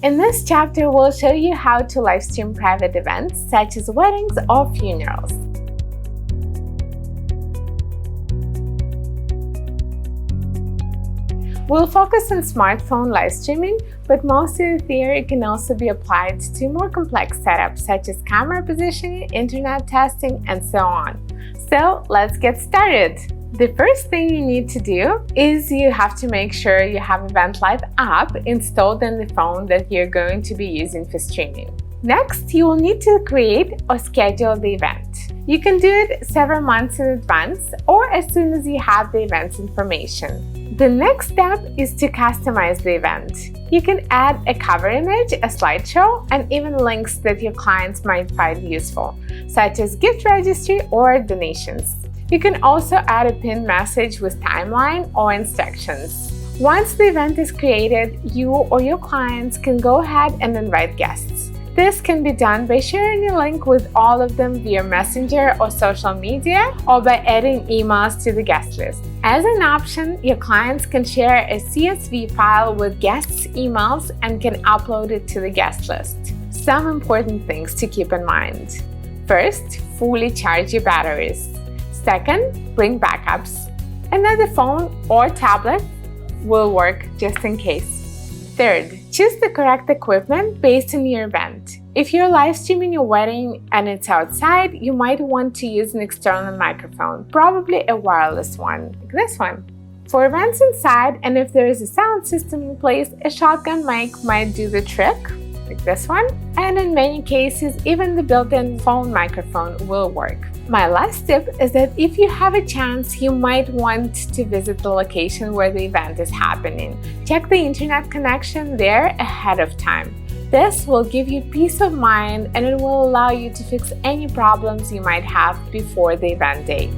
In this chapter, we'll show you how to live stream private events such as weddings or funerals. We'll focus on smartphone live streaming, but most of the theory can also be applied to more complex setups such as camera positioning, internet testing, and so on. So let's get started. The first thing you need to do is you have to make sure you have EventLive app installed on the phone that you're going to be using for streaming. Next, you will need to create or schedule the event. You can do it several months in advance or as soon as you have the event's information. The next step is to customize the event. You can add a cover image, a slideshow, and even links that your clients might find useful, such as gift registry or donations. You can also add a pinned message with timeline or instructions. Once the event is created, you or your clients can go ahead and invite guests. This can be done by sharing a link with all of them via Messenger or social media, or by adding emails to the guest list. As an option, your clients can share a CSV file with guests' emails and can upload it to the guest list. Some important things to keep in mind. First, fully charge your batteries. Second, bring backups. Another phone or tablet will work just in case. Third, choose the correct equipment based on your event. If you're live streaming your wedding and it's outside, you might want to use an external microphone, probably a wireless one, like this one. For events inside, and if there is a sound system in place, a shotgun mic might do the trick, like this one. And in many cases, even the built-in phone microphone will work. My last tip is that if you have a chance, you might want to visit the location where the event is happening. Check the internet connection there ahead of time. This will give you peace of mind and it will allow you to fix any problems you might have before the event day.